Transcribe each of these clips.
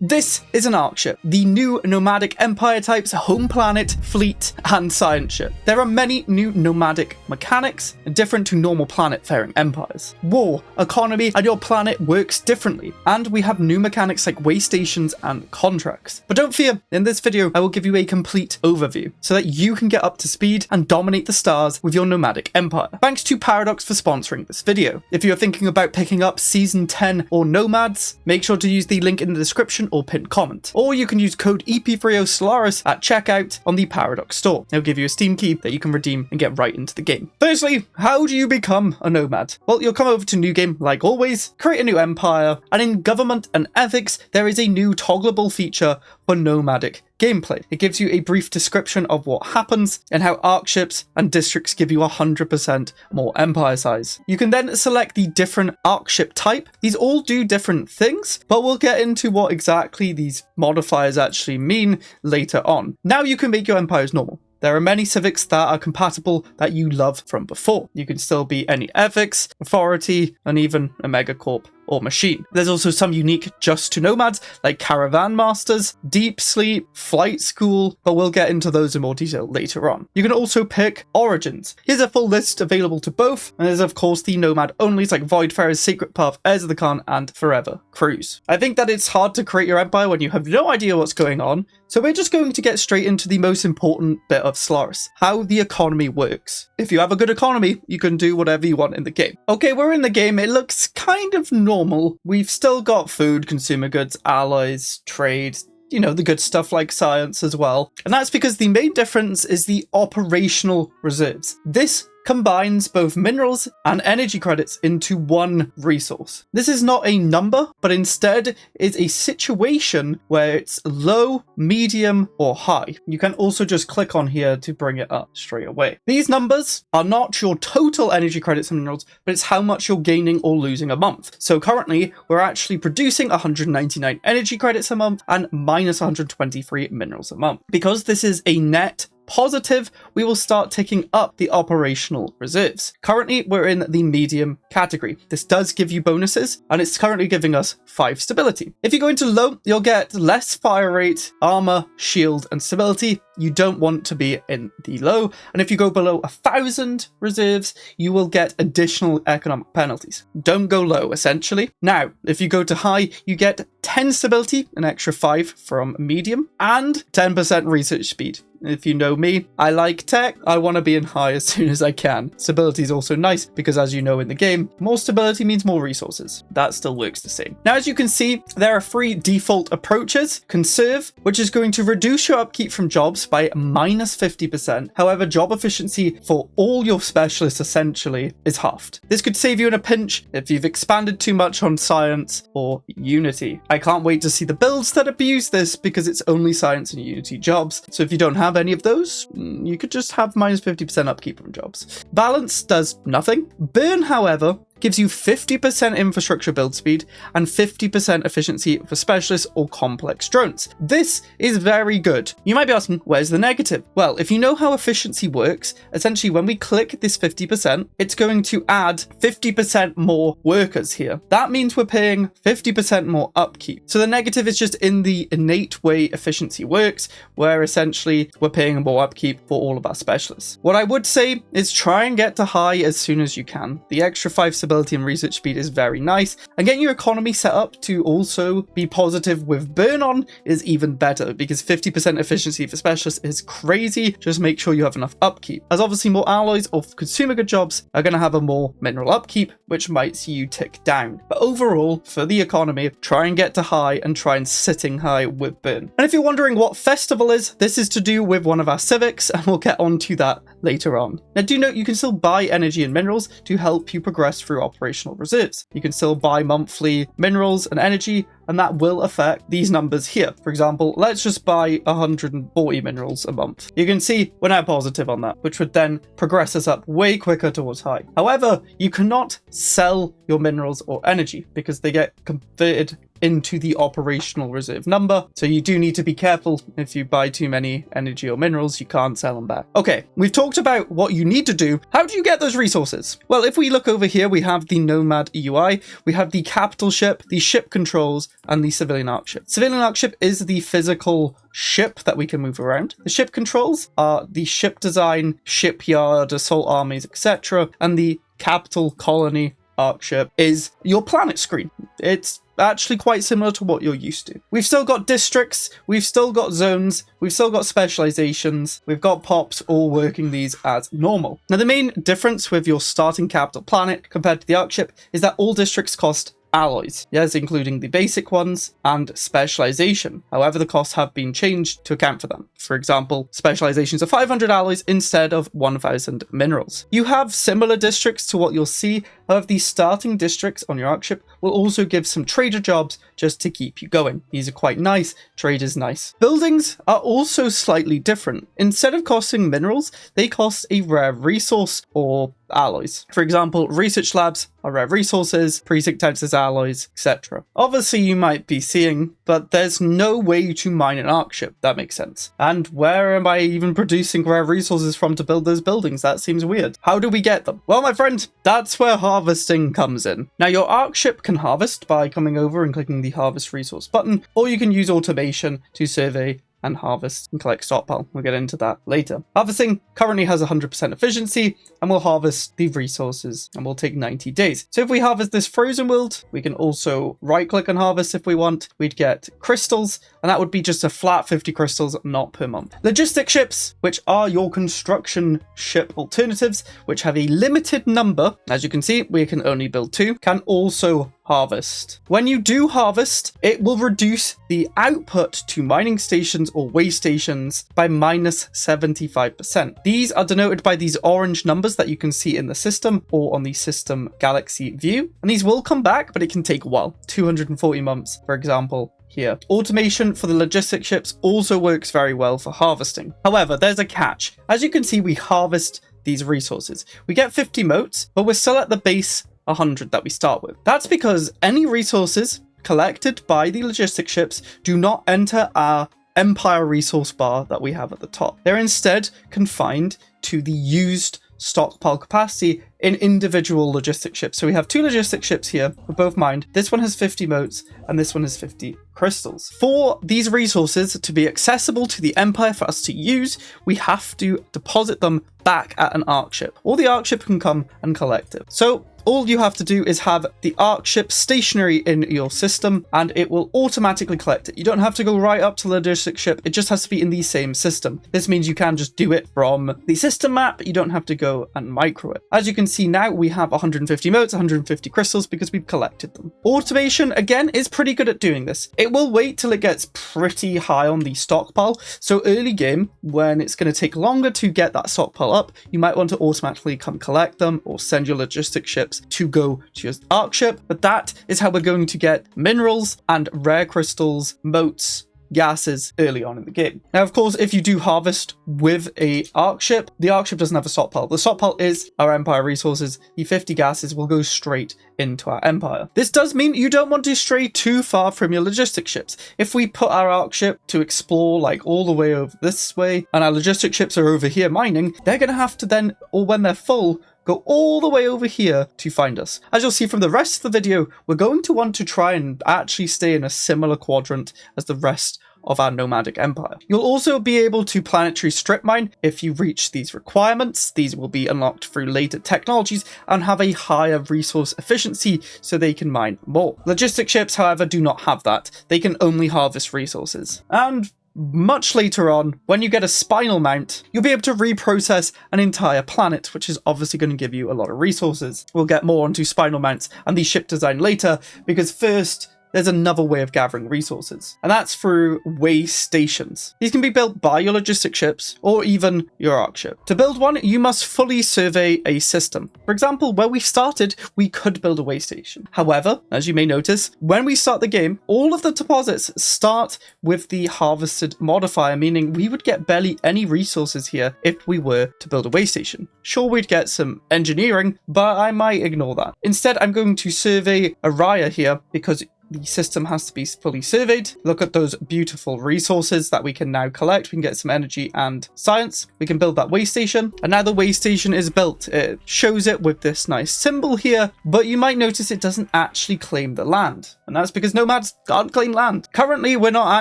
This is an Arkship, the new nomadic empire types, home planet, fleet, and science ship. There are many new nomadic mechanics, different to normal planet-faring empires. War, economy, and your planet works differently, and we have new mechanics like waystations and contracts. But don't fear, in this video I will give you a complete overview, so that you can get up to speed and dominate the stars with your nomadic empire. Thanks to Paradox for sponsoring this video. If you are thinking about picking up Season 10 or Nomads, make sure to use the link in the description or pinned comment. Or you can use code EP30 Stellaris at checkout on the Paradox store. It'll give you a Steam key that you can redeem and get right into the game. Firstly, how do you become a nomad? Well, you'll come over to New Game like always, create a new empire, and in government and ethics, there is a new toggleable feature for nomadic gameplay. It gives you a brief description of what happens and how Arkships and districts give you 100% more empire size. You can then select the different Arkship type. These all do different things, but we'll get into what exactly these modifiers actually mean later on. Now you can make your empires normal. There are many civics that are compatible that you love from before. You can still be any ethics, authority, and even a megacorp or machine. There's also some unique just to nomads like caravan masters, deep sleep, flight school, but we'll get into those in more detail later on. You can also pick origins. Here's a full list available to both, and there's of course the nomad onlys like Voidfarers, Secret Path, Heirs of the Khan, and Forever Cruise. I think that it's hard to create your empire when you have no idea what's going on, so we're just going to get straight into the most important bit of Stellaris, how the economy works. If you have a good economy, you can do whatever you want in the game. Okay, we're in the game, it looks kind of normal. We've still got food, consumer goods, allies, trade, you know, the good stuff like science as well. And that's because the main difference is the operational reserves. This combines both minerals and energy credits into one resource. This is not a number, but instead is a situation where it's low, medium, or high. You can also just click on here to bring it up straight away. These numbers are not your total energy credits and minerals, but it's how much you're gaining or losing a month. So currently, we're actually producing 199 energy credits a month and minus 123 minerals a month. Because this is a net positive, we will start ticking up the operational reserves. Currently, we're in the medium category. This does give you bonuses, and it's currently giving us 5 stability. If you go into low, you'll get less fire rate, armor, shield, and stability. You don't want to be in the low, and if you go below 1,000 reserves, you will get additional economic penalties. Don't go low, essentially. Now, if you go to high, you get 10 stability, an extra 5 from medium, and 10% research speed. If you know me, I like tech. I want to be in high as soon as I can. Stability is also nice because, as you know in the game, more stability means more resources. That still works the same. Now, as you can see, there are 3 default approaches. Conserve, which is going to reduce your upkeep from jobs by minus 50%. However, job efficiency for all your specialists essentially is halved. This could save you in a pinch if you've expanded too much on science or unity. I can't wait to see the builds that abuse this because it's only science and unity jobs. So if you don't have any of those, you could just have minus 50% upkeep from jobs. Balance does nothing. Burn, however, gives you 50% infrastructure build speed and 50% efficiency for specialists or complex drones. This is very good. You might be asking, where's the negative? Well, if you know how efficiency works, essentially when we click this 50%, it's going to add 50% more workers here. That means we're paying 50% more upkeep. So the negative is just in the innate way efficiency works, where essentially we're paying more upkeep for all of our specialists. What I would say is try and get to high as soon as you can. The extra 5 stability and research speed is very nice, and getting your economy set up to also be positive with burn on is even better, because 50% efficiency for specialists is crazy. Just make sure you have enough upkeep, as obviously more alloys or consumer good jobs are going to have a more mineral upkeep, which might see you tick down. But overall, for the economy, try and get to high and try and sitting high with burn. And if you're wondering what festival is, this is to do with one of our civics, and we'll get on to that later on. Now do note you can still buy energy and minerals to help you progress through operational reserves. You can still buy monthly minerals and energy, and that will affect these numbers here. For example, let's just buy 140 minerals a month. You can see we're now positive on that, which would then progress us up way quicker towards high. However, you cannot sell your minerals or energy because they get converted into the operational reserve number. So you do need to be careful. If you buy too many energy or minerals, you can't sell them back. Okay, we've talked about what you need to do. How do you get those resources? Well, if we look over here, we have the Nomad UI, we have the capital ship, the ship controls, and the civilian Arkship. Civilian Arkship is the physical ship that we can move around. The ship controls are the ship design, shipyard, assault armies, etc. And the capital colony Arkship is your planet screen. It's actually quite similar to what you're used to. We've still got districts, we've still got zones, we've still got specializations, we've got pops all working these as normal. Now the main difference with your starting capital planet compared to the Arkship is that all districts cost alloys, yes, including the basic ones and specialization. However, the costs have been changed to account for them. For example, specializations are 500 alloys instead of 1000 minerals. You have similar districts to what you'll see. However, the starting districts on your Arkship will also give some trader jobs just to keep you going. These are quite nice. Trade is nice. Buildings are also slightly different. Instead of costing minerals, they cost a rare resource or alloys. For example, research labs are rare resources, precinct towns as alloys, etc. Obviously, you might be seeing, but there's no way to mine an Arkship. That makes sense. And where am I even producing rare resources from to build those buildings? That seems weird. How do we get them? Well, my friend, that's where harvesting comes in. Now, your Arkship can harvest by coming over and clicking the harvest resource button, or you can use automation to survey and harvest and collect stockpile. We'll get into that later. Harvesting currently has 100% efficiency and will harvest the resources and will take 90 days. So if we harvest this frozen world, we can also right click and harvest if we want. We'd get crystals, and that would be just a flat 50 crystals, not per month. Logistic ships, which are your construction ship alternatives, which have a limited number. As you can see, we can only build 2, can also harvest. When you do harvest, it will reduce the output to mining stations or waystations by minus 75%. These are denoted by these orange numbers that you can see in the system or on the system galaxy view. And these will come back, but it can take a while, 240 months, for example. Here. Automation for the logistic ships also works very well for harvesting. However, there's a catch. As you can see, we harvest these resources. We get 50 motes, but we're still at the base 100 that we start with. That's because any resources collected by the logistic ships do not enter our Empire resource bar that we have at the top. They're instead confined to the used stockpile capacity in individual logistic ships. So we have 2 logistic ships here, we're both mined. This one has 50 motes and this one has 50 crystals. For these resources to be accessible to the Empire for us to use, we have to deposit them back at an Arkship, or the Arkship can come and collect it. So all you have to do is have the Arkship stationary in your system and it will automatically collect it. You don't have to go right up to the logistic ship, it just has to be in the same system. This means you can just do it from the system map, you don't have to go and micro it. As you can see now, we have 150 motes, 150 crystals because we've collected them. Automation, again, is pretty good at doing this. It will wait till it gets pretty high on the stockpile. So early game, when it's going to take longer to get that stockpile up, you might want to automatically come collect them or send your logistic ships to go to your Arkship. But that is how we're going to get minerals and rare crystals, motes, gases early on in the game. Now, of course, if you do harvest with a Arkship, the Arkship doesn't have a stockpile. The stockpile is our Empire resources. The 50 gases will go straight into our Empire. This does mean you don't want to stray too far from your logistic ships. If we put our Arkship to explore like all the way over this way and our logistic ships are over here mining, they're going to have to then, or when they're full, go all the way over here to find us. As you'll see from the rest of the video, we're going to want to try and actually stay in a similar quadrant as the rest of our nomadic empire. You'll also be able to planetary strip mine if you reach these requirements. These will be unlocked through later technologies and have a higher resource efficiency so they can mine more. Logistic ships, however, do not have that. They can only harvest resources. And much later on, when you get a spinal mount, you'll be able to reprocess an entire planet, which is obviously going to give you a lot of resources. We'll get more onto spinal mounts and the ship design later, because first, there's another way of gathering resources, and that's through Waystations. These can be built by your logistic ships or even your Arkship. To build one, you must fully survey a system. For example, where we started, we could build a waystation. However, as you may notice, when we start the game, all of the deposits start with the harvested modifier, meaning we would get barely any resources here if we were to build a waystation. Sure, we'd get some engineering, but I might ignore that. Instead, I'm going to survey a Raya here because the system has to be fully surveyed. Look at those beautiful resources that we can now collect. We can get some energy and science. We can build that waystation. And now the waystation is built. It shows it with this nice symbol here, but you might notice it doesn't actually claim the land. And that's because nomads can't claim land. Currently, we're not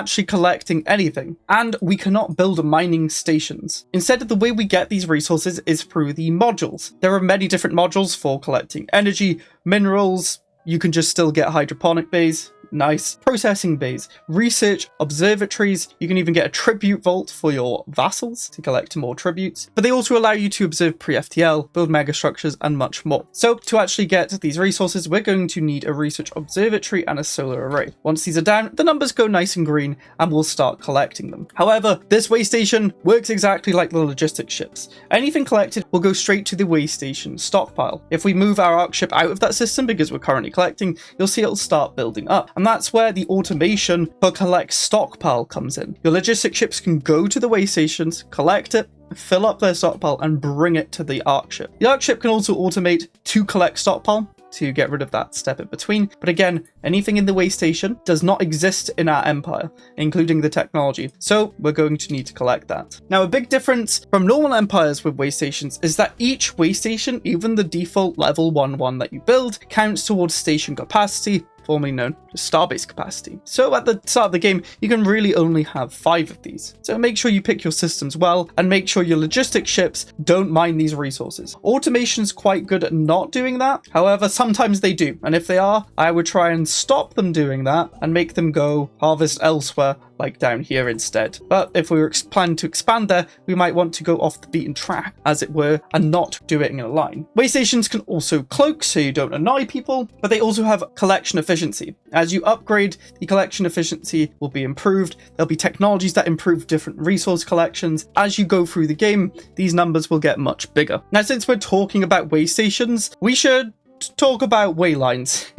actually collecting anything, and we cannot build mining stations. Instead, the way we get these resources is through the modules. There are many different modules for collecting energy, minerals. You can just still get hydroponic bays. Nice. Processing bays, research observatories. You can even get a tribute vault for your vassals to collect more tributes. But they also allow you to observe pre-FTL, build megastructures, and much more. So to actually get these resources, we're going to need a research observatory and a solar array. Once these are down, the numbers go nice and green and we'll start collecting them. However, this waystation works exactly like the logistics ships. Anything collected will go straight to the waystation stockpile. If we move our Arkship out of that system because we're currently collecting, you'll see it'll start building up. And that's where the automation for collect stockpile comes in. Your logistic ships can go to the waystations, collect it, fill up their stockpile, and bring it to the Arkship. The Arkship can also automate to collect stockpile to get rid of that step in between. But again, anything in the waystation does not exist in our empire, including the technology. So we're going to need to collect that. Now, a big difference from normal empires with waystations is that each waystation, even the default level 1 that you build, counts towards station capacity, formerly known as starbase capacity. So at the start of the game, you can really only have 5 of these. So make sure you pick your systems well and make sure your logistic ships don't mine these resources. Automation's quite good at not doing that. However, sometimes they do. And if they are, I would try and stop them doing that and make them go harvest elsewhere, like down here instead. But if we were planning to expand there, we might want to go off the beaten track, as it were, and not do it in a line. Waystations can also cloak so you don't annoy people, but they also have collection efficiency. As you upgrade, the collection efficiency will be improved. There'll be technologies that improve different resource collections. As you go through the game, these numbers will get much bigger. Now, since we're talking about waystations, we should talk about Waylines.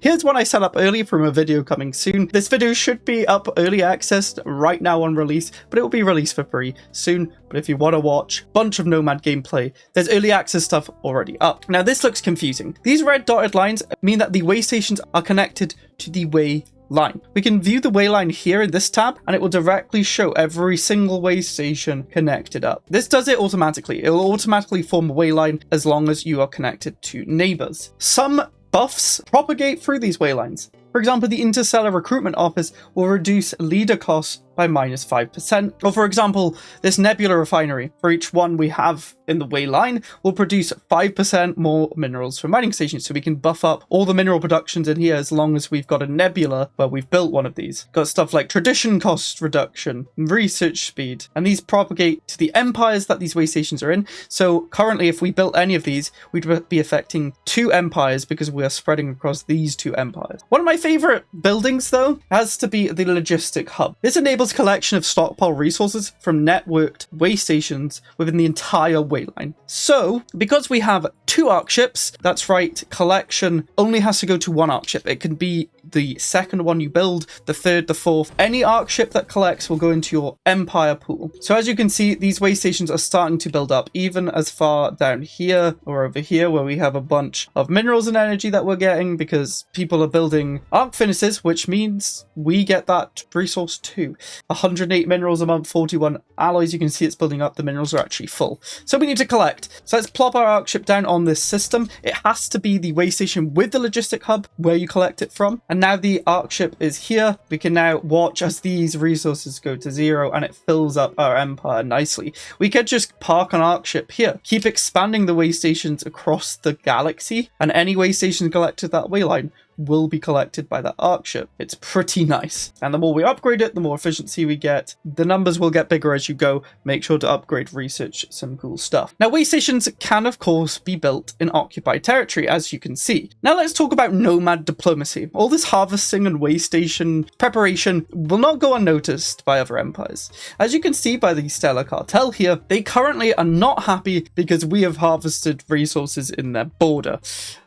Here's one I set up earlier from a video coming soon. This video should be up early access right now on release, but it will be released for free soon. But if you want to watch a bunch of Nomad gameplay, there's early access stuff already up. Now this looks confusing. These red dotted lines mean that the waystations are connected to the way line. We can view the wayline here in this tab, and it will directly show every single waystation connected up. This does it automatically. It will automatically form a wayline as long as you are connected to neighbors. Some buffs propagate through these waylines. For example, the Interstellar Recruitment Office will reduce leader costs by -5%. Or for example, this Nebula Refinery, for each one we have in the wayline, will produce 5% more minerals from mining stations. So we can buff up all the mineral productions in here as long as we've got a nebula where we've built one of these. Got stuff like tradition cost reduction, research speed, and these propagate to the empires that these waystations are in. So currently, if we built any of these, we'd be affecting 2 empires because we are spreading across these 2 empires. One of my favorite buildings, though, has to be the logistic hub. This enables collection of stockpile resources from networked waystations within the entire wayline. So, because we have 2 Arkships, that's right, collection only has to go to 1 Arkship. It can be the second one you build, the third, the fourth. Any Arkship that collects will go into your empire pool. So as you can see, these waystations are starting to build up, even as far down here or over here, where we have a bunch of minerals and energy that we're getting because people are building Ark Furnaces, which means we get that resource too. 108 minerals a month, 41 alloys. You can see it's building up. The minerals are actually full. So we need to collect. So let's plop our Arkship down on this system. It has to be the waystation with the logistic hub where you collect it from. And now the Arkship is here. We can now watch as these resources go to 0 and it fills up our empire nicely. We could just park an Arkship here, keep expanding the waystations across the galaxy, and any waystation collected that wayline will be collected by that Arkship. It's pretty nice. And the more we upgrade it, the more efficiency we get. The numbers will get bigger as you go. Make sure to upgrade, research some cool stuff. Now, waystations can, of course, be built in occupied territory, as you can see. Now, let's talk about Nomad Diplomacy. All this harvesting and waystation preparation will not go unnoticed by other empires. As you can see by the Stellar Cartel here, they currently are not happy because we have harvested resources in their border.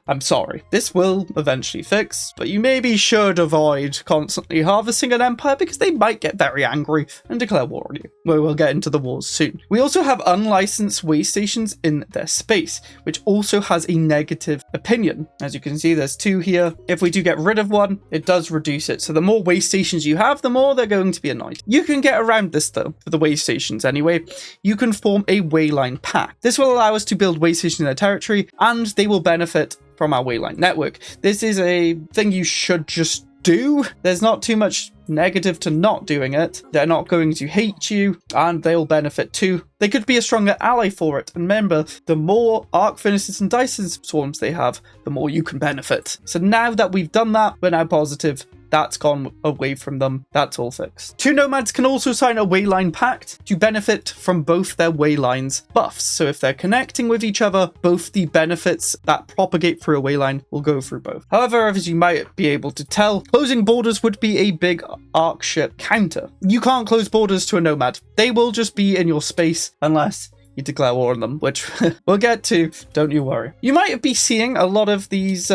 I'm sorry. This will eventually fix, but you maybe should avoid constantly harvesting an empire because they might get very angry and declare war on you. We'll get into the wars soon. We also have unlicensed waystations in their space, which also has a negative opinion. As you can see, there's 2 here. If we do get rid of one, it does reduce it. So the more waystations you have, the more they're going to be annoyed. You can get around this though, for the waystations anyway. You can form a wayline pact. This will allow us to build waystations in their territory, and they will benefit from our wayline network. This is a thing you should just do. There's not too much negative to not doing it. They're not going to hate you, and they'll benefit too. They could be a stronger ally for it. And remember, the more arc furnaces and Dyson swarms they have, the more you can benefit. So now that we've done that, we're now positive. That's gone away from them. That's all fixed. 2 nomads can also sign a wayline pact to benefit from both their waylines buffs. So if they're connecting with each other, both the benefits that propagate through a wayline will go through both. However, as you might be able to tell, closing borders would be a big Arkship counter. You can't close borders to a nomad. They will just be in your space unless you declare war on them, which we'll get to, don't you worry. You might be seeing a lot of these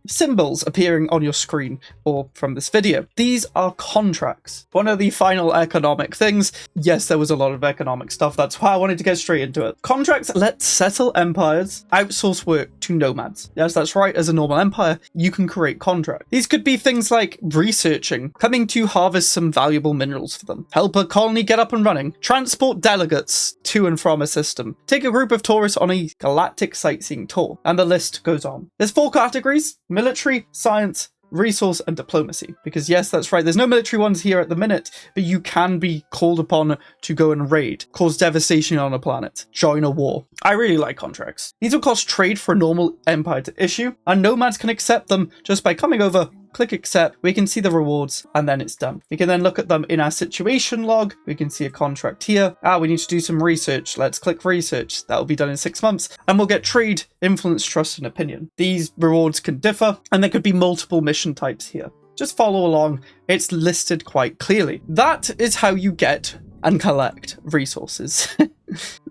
symbols appearing on your screen or from this video. These are contracts. One of the final economic things. Yes, there was a lot of economic stuff. That's why I wanted to get straight into it. Contracts let settle empires outsource work to nomads. Yes, that's right. As a normal empire, you can create contracts. These could be things like researching, coming to harvest some valuable minerals for them, help a colony get up and running, transport delegates to and from a system, take a group of tourists on a galactic sightseeing tour, and the list goes on. There's 4 categories: military, science, resource, and diplomacy. Because yes, that's right, there's no military ones here at the minute, but you can be called upon to go and raid, cause devastation on a planet, join a war. I really like contracts. These will cost trade for a normal empire to issue, and nomads can accept them just by coming over, click accept, we can see the rewards, and then it's done. We can then look at them in our situation log. We can see a contract here. We need to do some research. Let's click research. That will be done in 6 months, and we'll get trade, influence, trust, and opinion. These rewards can differ, and there could be multiple mission types here. Just follow along. It's listed quite clearly. That is how you get and collect resources.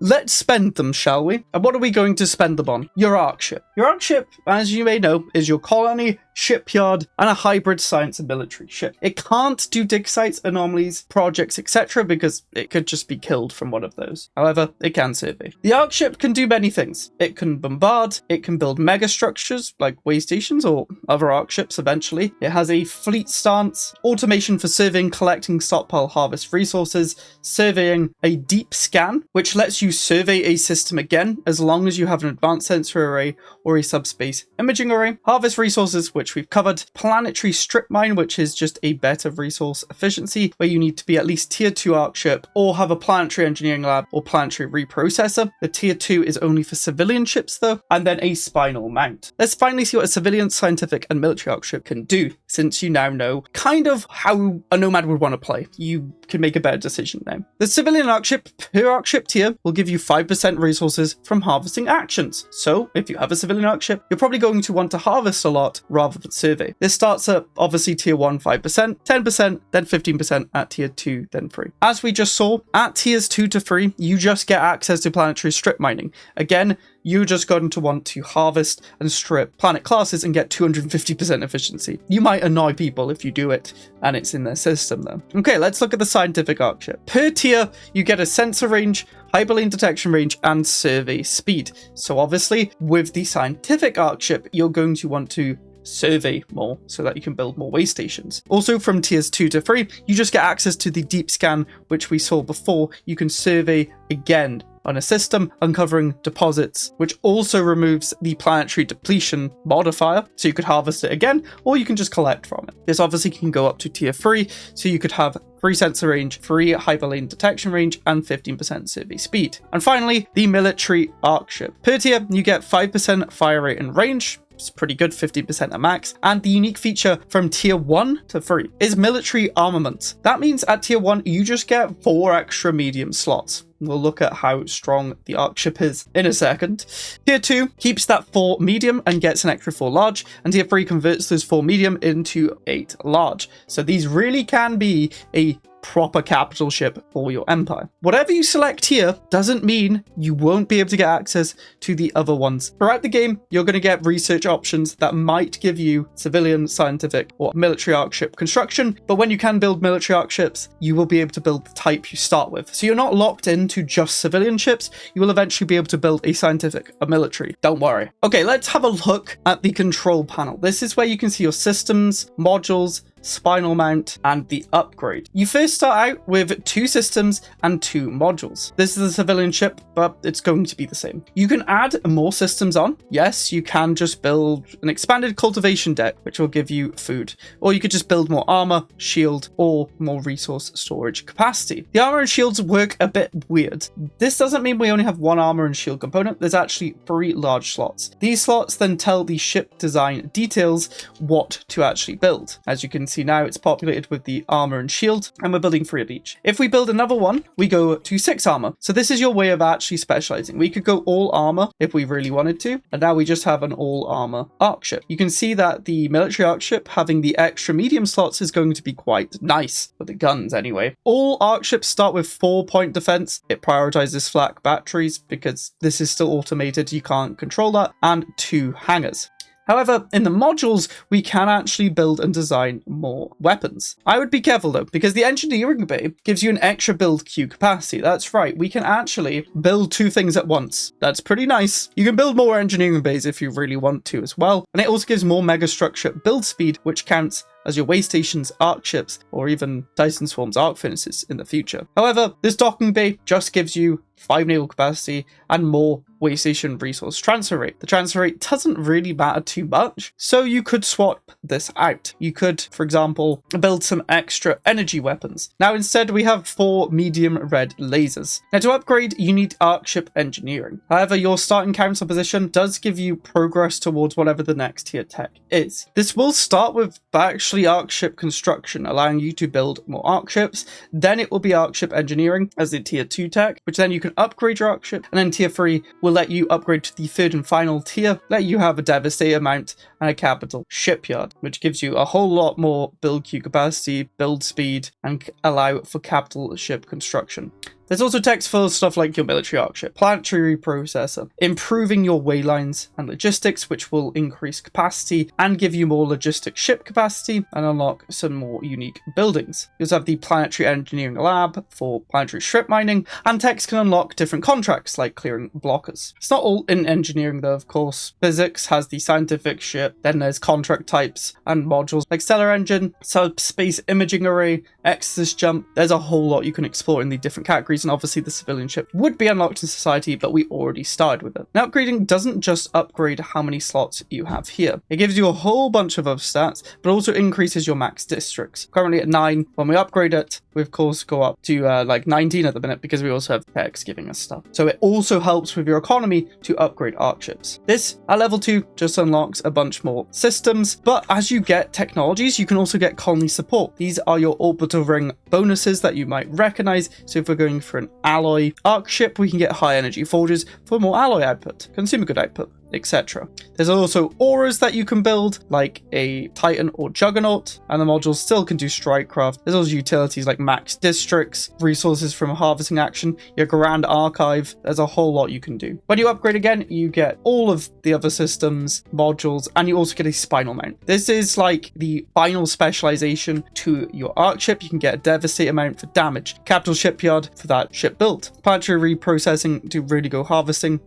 Let's spend them, shall we? And what are we going to spend them on? Your Arkship. Your Arkship, as you may know, is your colony, shipyard, and a hybrid science and military ship. It can't do dig sites, anomalies, projects, etc. because it could just be killed from one of those. However, it can survey. The Arkship can do many things. It can bombard, it can build mega structures like waystations or other Arkships eventually. It has a fleet stance, automation for surveying, collecting, stockpile, harvest resources, surveying, a deep scan, which lets you survey a system again as long as you have an advanced sensor array or a subspace imaging array, harvest resources, which we've covered, planetary strip mine, which is just a better resource efficiency where you need to be at least tier 2 Arkship or have a planetary engineering lab or planetary reprocessor. The tier 2 is only for civilian ships though, and then a spinal mount. Let's finally see what a civilian, scientific, and military Arkship can do, since you now know kind of how a nomad would want to play. You can make a better decision now. The civilian Arkship per Arkship tier will give you 5% resources from harvesting actions. So if you have a civilian Arkship, you're probably going to want to harvest a lot rather than survey. This starts at obviously tier 1, 5%, 10%, then 15% at tier 2, then 3. As we just saw, at tiers 2 to 3, you just get access to planetary strip mining. Again, you're just going to want to harvest and strip planet classes and get 250% efficiency. You might annoy people if you do it and it's in their system though. Okay, let's look at the scientific Arkship. Per tier, you get a sensor range, hyperlane detection range, and survey speed. So obviously, with the scientific Arkship, you're going to want to survey more so that you can build more waystations. Also from tiers 2 to 3, you just get access to the deep scan, which we saw before. You can survey again on a system, uncovering deposits, which also removes the planetary depletion modifier, so you could harvest it again, or you can just collect from it. This obviously can go up to tier 3, so you could have 3 sensor range, 3 hyperlane detection range, and 15% survey speed. And finally, the military Arkship. Per tier, you get 5% fire rate and range. It's pretty good, 15% at max. And the unique feature from tier 1 to 3 is military armament. That means at tier 1, you just get 4 extra medium slots. We'll look at how strong the Arkship is in a second. Tier 2 keeps that 4 medium and gets an extra 4 large, and tier 3 converts those 4 medium into 8 large. So these really can be a proper capital ship for your empire. Whatever you select here doesn't mean you won't be able to get access to the other ones. Throughout the game, you're going to get research options that might give you civilian, scientific, or military Arkship construction, but when you can build military Arkships, you will be able to build the type you start with. So you're not locked into just civilian ships, you will eventually be able to build a scientific, a military. Don't worry. Okay, let's have a look at the control panel. This is where you can see your systems, modules, spinal mount, and the upgrade. You first start out with 2 systems and 2 modules. This is a civilian ship, but it's going to be the same. You can add more systems on. Yes, you can just build an expanded cultivation deck, which will give you food, or you could just build more armor, shield, or more resource storage capacity. The armor and shields work a bit weird. This doesn't mean we only have 1 armor and shield component. There's actually 3 large slots. These slots then tell the ship design details what to actually build. As you can see now, it's populated with the armor and shield, and we're building 3 of each. If we build another one, we go to 6 armor. So this is your way of actually specializing. We could go all armor if we really wanted to, and now we just have an all armor Arkship. You can see that the military Arkship having the extra medium slots is going to be quite nice for the guns anyway. All Arkships start with 4-point defense. It prioritizes flak batteries because this is still automated. You can't control that, and 2 hangars. However, in the modules, we can actually build and design more weapons. I would be careful though, because the engineering bay gives you an extra build queue capacity. That's right, we can actually build 2 things at once. That's pretty nice. You can build more engineering bays if you really want to as well. And it also gives more megastructure build speed, which counts as your Waystations, Arkships, or even Dyson Swarm's Arc Furnaces in the future. However, this docking bay just gives you 5 naval capacity and more Waystation resource transfer rate. The transfer rate doesn't really matter too much, so you could swap this out. You could, for example, build some extra energy weapons. Now instead we have 4 medium red lasers. Now to upgrade, you need Arkship engineering. However, your starting council position does give you progress towards whatever the next tier tech is. This will start with actually Arkship construction, allowing you to build more Arkships. Then it will be Arkship engineering as the tier 2 tech, which then you can upgrade your Arkship, and then tier 3 will let you upgrade to the 3rd and final tier, let you have a devastator mount and a capital shipyard, which gives you a whole lot more build queue capacity, build speed, and allow for capital ship construction. There's also text for stuff like your military Arkship, planetary reprocessor, improving your waylines and logistics, which will increase capacity and give you more logistic ship capacity and unlock some more unique buildings. You also have the planetary engineering lab for planetary strip mining, and text can unlock different contracts like clearing blockers. It's not all in engineering though, of course. Physics has the scientific ship, then there's contract types and modules like stellar engine, subspace imaging array, Exodus jump. There's a whole lot you can explore in the different categories, and obviously the civilian ship would be unlocked in society, but we already started with it. Now upgrading doesn't just upgrade how many slots you have here. It gives you a whole bunch of other stats, but also increases your max districts. Currently at 9, when we upgrade it, we of course go up to like 19 at the minute, because we also have techs giving us stuff. So it also helps with your economy to upgrade Arkships. This at level 2 just unlocks a bunch more systems, but as you get technologies, you can also get colony support. These are your orbital ring bonuses that you might recognize. So if we're going for an alloy Arkship, we can get high energy forges for more alloy output, consumer good output, etc. There's also auras that you can build, like a Titan or Juggernaut, and the modules still can do Strikecraft. There's also utilities like max districts, resources from harvesting action, your Grand Archive. There's a whole lot you can do. When you upgrade again, you get all of the other systems, modules, and you also get a spinal mount. This is like the final specialization to your Arkship. You can get a Devastator mount for damage, capital shipyard for that ship build, planetary reprocessing to really go harvesting,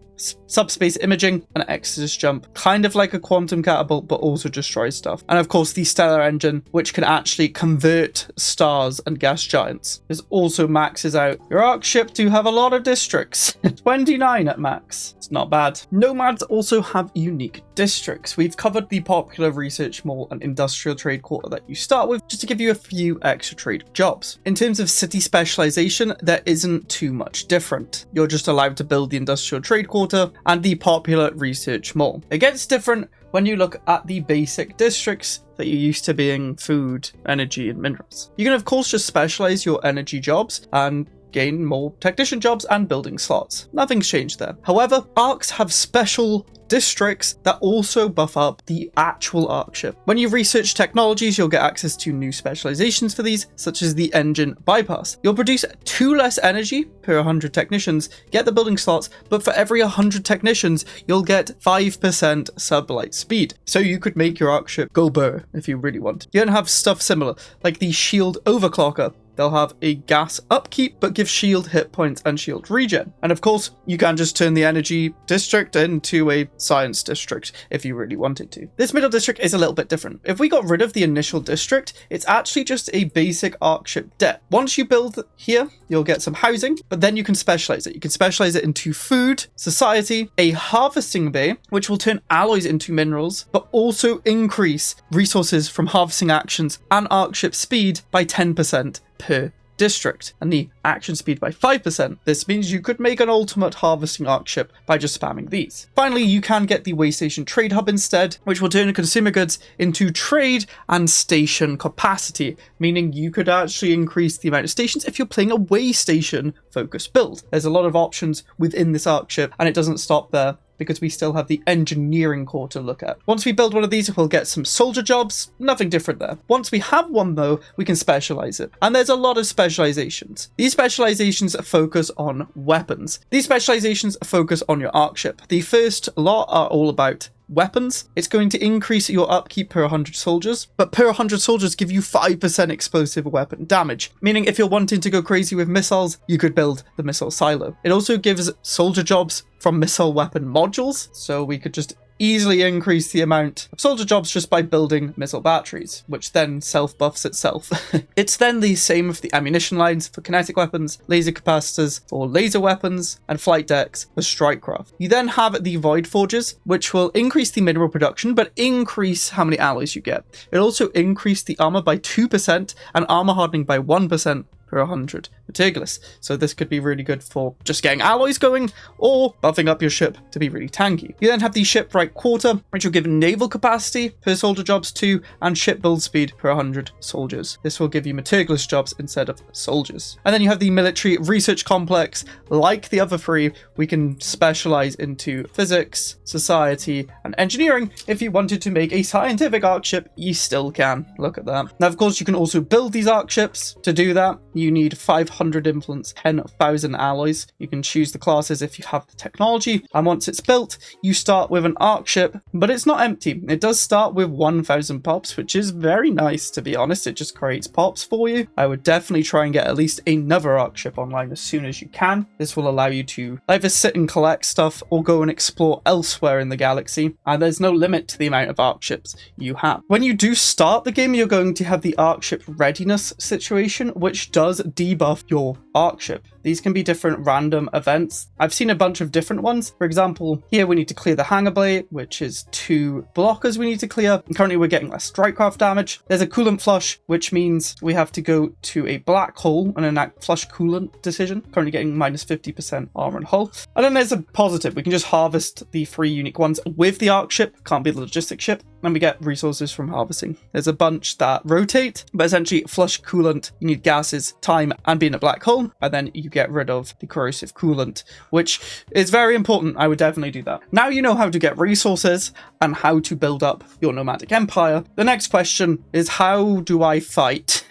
subspace imaging, and Exodus jump, kind of like a quantum catapult but also destroys stuff, and of course the stellar engine, which can actually convert stars and gas giants. This also maxes out your Arkship to have a lot of districts. 29 at max. It's not bad. Nomads also have unique districts. We've covered the popular research mall and industrial trade quarter that you start with, just to give you a few extra trade jobs. In terms of city specialization, there isn't too much different. You're just allowed to build the industrial trade quarter and the popular research mall. It gets different when you look at the basic districts that you're used to being food, energy, and minerals. You can of course just specialize your energy jobs and gain more technician jobs and building slots. Nothing's changed there. However, arcs have special districts that also buff up the actual Arkship. When you research technologies, you'll get access to new specializations for these, such as the engine bypass. You'll produce 2 less energy per 100 technicians, get the building slots, but for every 100 technicians, you'll get 5% sublight speed. So you could make your Arkship go burr if you really want. You don't have stuff similar, like the shield overclocker. They'll have a gas upkeep, but give shield hit points and shield regen. And of course, you can just turn the energy district into a science district if you really wanted to. This middle district is a little bit different. If we got rid of the initial district, it's actually just a basic Arkship debt. Once you build here, you'll get some housing, but then you can specialize it. You can specialize it into food, society, a harvesting bay, which will turn alloys into minerals, but also increase resources from harvesting actions and Arkship speed by 10% per district, and the action speed by 5%. This means you could make an ultimate harvesting Arkship by just spamming these. Finally, you can get the Waystation trade hub instead, which will turn consumer goods into trade and station capacity, meaning you could actually increase the amount of stations if you're playing a Waystation focused build. There's a lot of options within this Arkship, and it doesn't stop there, because we still have the engineering core to look at. Once we build one of these, we'll get some soldier jobs. Nothing different there. Once we have one though, we can specialize it. And there's a lot of specializations. These specializations focus on weapons. These specializations focus on your Arkship. The first lot are all about weapons. It's going to increase your upkeep per 100 soldiers, but per 100 soldiers give you 5% explosive weapon damage, meaning if you're wanting to go crazy with missiles, you could build the missile silo. It also gives soldier jobs from missile weapon modules, so we could just easily increase the amount of soldier jobs just by building missile batteries, which then self-buffs itself. It's then the same with the ammunition lines for kinetic weapons, laser capacitors for laser weapons, and flight decks for strike craft. You then have the void forges, which will increase the mineral production, but increase how many alloys you get. It'll also increase the armor by 2% and armor hardening by 1% per 100 Meticulous. So this could be really good for just getting alloys going or buffing up your ship to be really tanky. You then have the shipwright quarter, which will give naval capacity per soldier jobs 2 and ship build speed per 100 soldiers. This will give you meticulous jobs instead of soldiers. And then you have the military research complex. Like the other 3, we can specialize into physics, society, and engineering. If you wanted to make a scientific Arkship, you still can. Look at that. Now, of course, you can also build these Arkships. To do that, you need 500 influence, 10,000 alloys. You can choose the classes if you have the technology, and once it's built, you start with an Arkship, but it's not empty. It does start with 1,000 pops, which is very nice, to be honest. It just creates pops for you. I would definitely try and get at least another Arkship online as soon as you can. This will allow you to either sit and collect stuff or go and explore elsewhere in the galaxy, and there's no limit to the amount of Arkships you have. When you do start the game, you're going to have the Arkship readiness situation, which does debuff your Arkship. These can be different random events. I've seen a bunch of different ones. For example, here we need to clear the hangar bay, which is 2 blockers we need to clear. And currently we're getting less strikecraft damage. There's a coolant flush, which means we have to go to a black hole and enact flush coolant decision. Currently getting minus 50% armor and hull. And then there's a positive. We can just harvest the 3 unique ones with the Arkship. Can't be the logistic ship. And we get resources from harvesting. There's a bunch that rotate, but essentially flush coolant, you need gases, time, and being a black hole, and then you get rid of the corrosive coolant, which is very important. I would definitely do that. Now you know how to get resources and how to build up your nomadic empire. The next question is, how do I fight?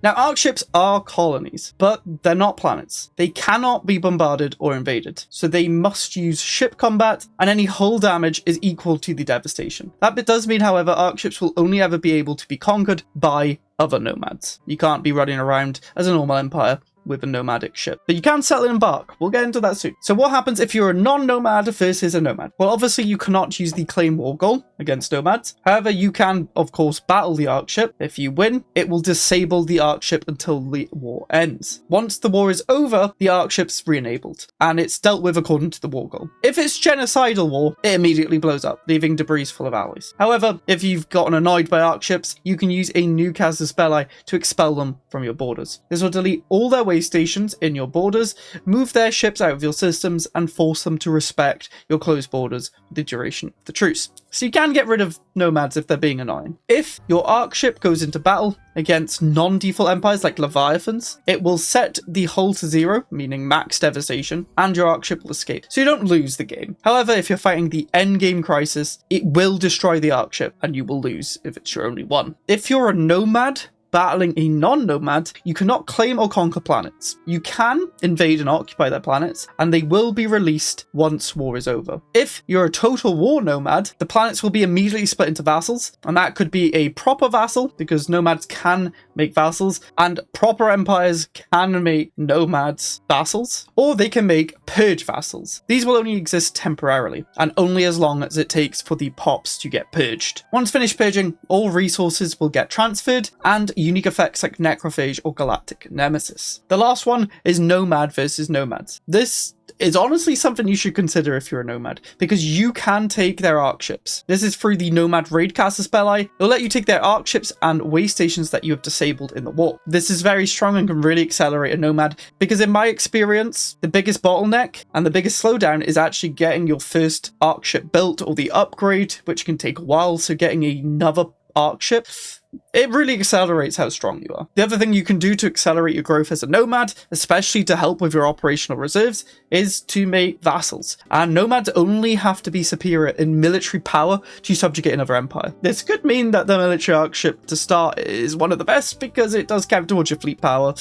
Now, Arkships are colonies, but they're not planets. They cannot be bombarded or invaded, so they must use ship combat, and any hull damage is equal to the devastation. That bit does mean, however, Arkships will only ever be able to be conquered by other nomads. You can't be running around as a normal empire with a nomadic ship. But you can settle and embark. We'll get into that soon. So what happens if you're a non-nomad versus a nomad? Well, obviously you cannot use the claim war goal against nomads. However, you can, of course, battle the Arkship. If you win, it will disable the Arkship until the war ends. Once the war is over, the Arkship's re-enabled, and it's dealt with according to the war goal. If it's genocidal war, it immediately blows up, leaving debris full of alloys. However, if you've gotten annoyed by Arkships, you can use a new casus belli to expel them from your borders. This will delete all their ways Waystations in your borders, move their ships out of your systems, and force them to respect your closed borders for the duration of the truce. So you can get rid of nomads if they're being annoying. If your Arkship goes into battle against non-default empires like Leviathans, it will set the hull to 0, meaning max devastation, and your Arkship will escape. So you don't lose the game. However, if you're fighting the endgame crisis, it will destroy the Arkship, and you will lose if it's your only one. If you're a nomad battling a non-nomad, you cannot claim or conquer planets. You can invade and occupy their planets, and they will be released once war is over. If you're a total war nomad, the planets will be immediately split into vassals, and that could be a proper vassal, because nomads can make vassals, and proper empires can make nomads vassals, or they can make purge vassals. These will only exist temporarily, and only as long as it takes for the pops to get purged. Once finished purging, all resources will get transferred, and unique effects like Necrophage or Galactic Nemesis. The last one is Nomad versus Nomads. This is honestly something you should consider if you're a nomad, because you can take their Arkships. This is through the Nomad Raidcaster spell. It'll let you take their Arkships and Waystations that you have disabled in the war. This is very strong and can really accelerate a nomad, because in my experience, the biggest bottleneck and the biggest slowdown is actually getting your first Arkship built or the upgrade, which can take a while. So getting another Arkship, it really accelerates how strong you are. The other thing you can do to accelerate your growth as a nomad, especially to help with your operational reserves, is to make vassals. And nomads only have to be superior in military power to subjugate another empire. This could mean that the military Arkship to start is one of the best, because it does count towards your fleet power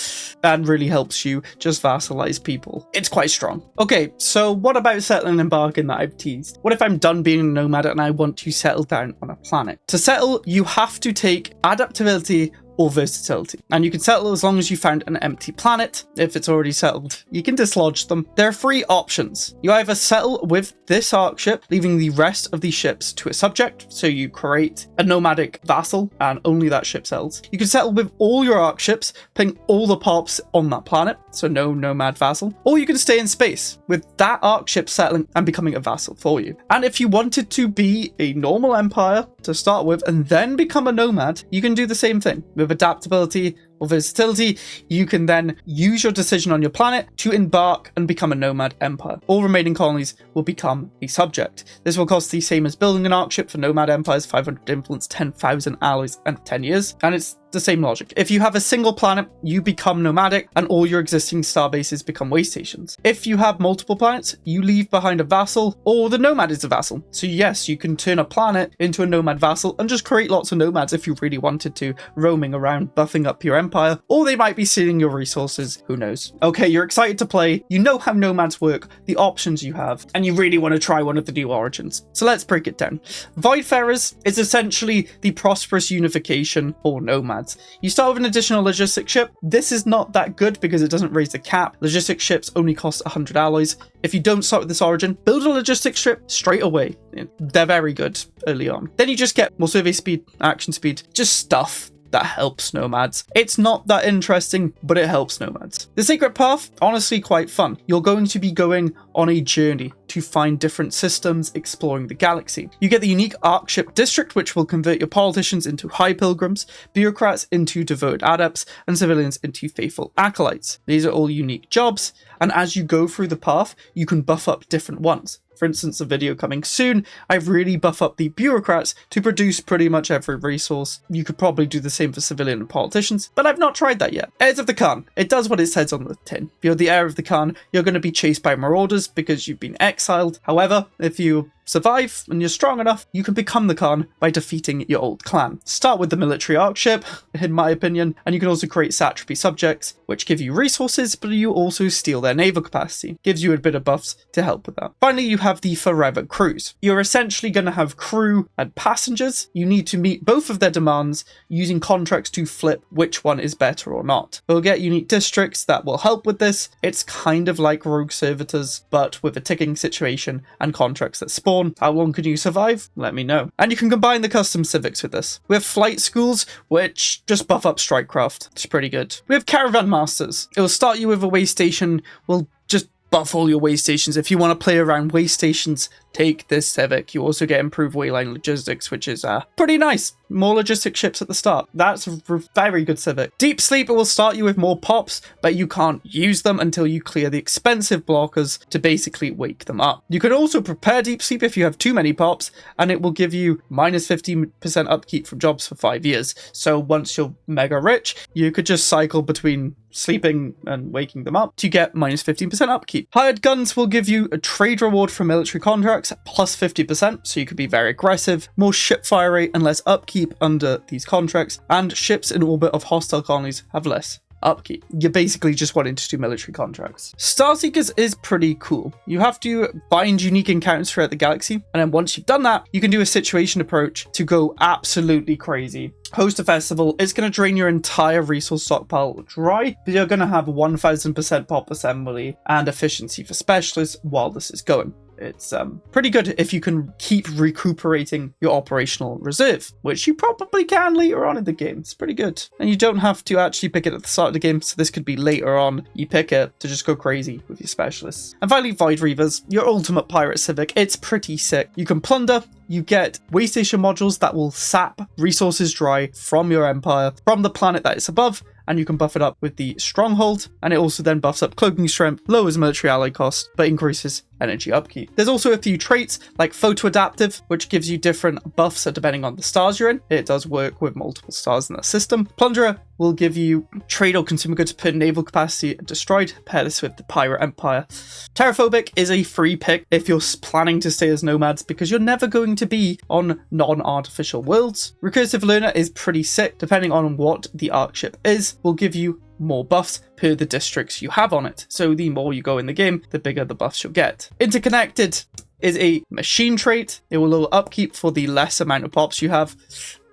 and really helps you just vassalize people. It's quite strong. Okay, so what about settling and embarking that I've teased? What if I'm done being a nomad and I want to settle down on a planet? To settle, you have to take adaptability or versatility, and you can settle as long as you found an empty planet. If it's already settled, you can dislodge them. There are 3 options. You either settle with this Arkship, leaving the rest of the ships to a subject, so you create a nomadic vassal and only that ship settles. You can settle with all your Arkships, putting all the pops on that planet, so no nomad vassal, or you can stay in space with that Arkship settling and becoming a vassal for you. And if you wanted to be a normal empire to start with and then become a nomad, you can do the same thing. With adaptability or versatility, you can then use your decision on your planet to embark and become a nomad empire. All remaining colonies will become a subject. This will cost the same as building an Arkship for nomad empires: 500 influence, 10,000 alloys, and 10 years. And it's the same logic. If you have a single planet, you become nomadic and all your existing star bases become Waystations. If you have multiple planets, you leave behind a vassal, or the nomad is a vassal. So yes, you can turn a planet into a nomad vassal and just create lots of nomads if you really wanted to, roaming around, buffing up your empire, or they might be stealing your resources, who knows. Okay, you're excited to play, you know how nomads work, the options you have, and you really want to try one of the new origins. So let's break it down. Voidfarers is essentially the prosperous unification for nomads. You start with an additional logistic ship. This is not that good because it doesn't raise the cap. Logistic ships only cost 100 alloys. If you don't start with this origin, build a logistic ship straight away. They're very good early on. Then you just get more survey speed, action speed, just stuff that helps nomads. It's not that interesting, but it helps nomads. The Secret Path, honestly quite fun. You're going to be going on a journey to find different systems, exploring the galaxy. You get the unique Arkship District, which will convert your politicians into high pilgrims, bureaucrats into devoted adepts, and civilians into faithful acolytes. These are all unique jobs, and as you go through the path, you can buff up different ones. For instance, a video coming soon, I've really buffed up the bureaucrats to produce pretty much every resource. You could probably do the same for civilian and politicians, but I've not tried that yet. Heirs of the Khan. It does what it says on the tin. If you're the heir of the Khan, you're going to be chased by marauders because you've been exiled. However, if you survive and you're strong enough, you can become the Khan by defeating your old clan. Start with the military Arkship, in my opinion, and you can also create satrapy subjects, which give you resources, but you also steal their naval capacity. Gives you a bit of buffs to help with that. Finally, you have the Forever Crews. You're essentially going to have crew and passengers. You need to meet both of their demands using contracts to flip which one is better or not. You'll get unique districts that will help with this. It's kind of like rogue servitors, but with a ticking situation and contracts that spawn. How long can you survive? Let me know. And you can combine the custom civics with this. We have flight schools, which just buff up strikecraft. It's pretty good. We have caravan masters. It will start you with a way station. We'll just buff all your Waystations. If you want to play around Waystations take this Civic. You also get improved Wayline logistics, which is pretty nice. More logistic ships at the start. That's a very good Civic. Deep Sleep will start you with more pops, but you can't use them until you clear the expensive blockers to basically wake them up. You can also prepare Deep Sleep if you have too many pops, and it will give you minus 15% upkeep from jobs for 5 years. So once you're mega rich, you could just cycle between sleeping and waking them up to get minus 15% upkeep. Hired guns will give you a trade reward for military contracts plus 50%, so you could be very aggressive, more ship fire rate and less upkeep under these contracts, and ships in orbit of hostile colonies have less upkeep. You're basically just wanting to do military contracts. Starseekers is pretty cool. You have to find unique encounters throughout the galaxy, and then once you've done that, you can do a situation approach to go absolutely crazy. Host a festival. It's going to drain your entire resource stockpile dry, but you're going to have 1000% pop assembly and efficiency for specialists while this is going. It's pretty good if you can keep recuperating your operational reserve, which you probably can later on in the game. It's pretty good. And you don't have to actually pick it at the start of the game, so this could be later on. You pick it to just go crazy with your specialists. And finally, Void Reavers, your ultimate pirate civic. It's pretty sick. You can plunder. You get Waystation modules that will sap resources dry from your empire, from the planet that it's above, and you can buff it up with the Stronghold, and it also then buffs up cloaking strength, lowers military ally cost, but increases energy upkeep. There's also a few traits like Photo Adaptive, which gives you different buffs depending on the stars you're in. It does work with multiple stars in the system. Plunderer will give you trade or consumer goods per naval capacity destroyed. Pair this with the Pirate Empire. Terraphobic is a free pick if you're planning to stay as nomads, because you're never going to be on non-artificial worlds. Recursive Learner is pretty sick. Depending on what the Arkship is, will give you more buffs per the districts you have on it. So the more you go in the game, the bigger the buffs you'll get. Interconnected is a machine trait. It will lower upkeep for the less amount of pops you have.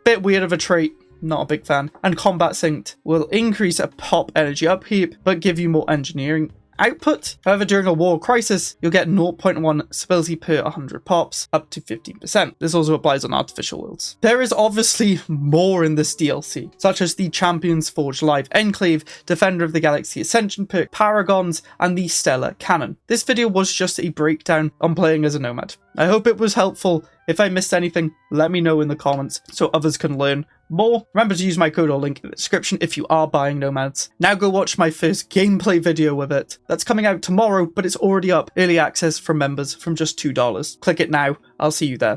Bit weird of a trait. Not a big fan. And Combat Synced will increase a pop energy upkeep, but give you more engineering output. However, during a war crisis, you'll get 0.1 stability per 100 pops, up to 15%. This also applies on artificial worlds. There is obviously more in this DLC, such as the Champions Forge Live Enclave, Defender of the Galaxy Ascension perk, Paragons, and the Stellar Cannon. This video was just a breakdown on playing as a nomad. I hope it was helpful. If I missed anything, let me know in the comments so others can learn more. Remember to use my code or link in the description if you are buying Nomads. Now go watch my first gameplay video with it. That's coming out tomorrow, but it's already up. Early access for members from just $2. Click it now. I'll see you there.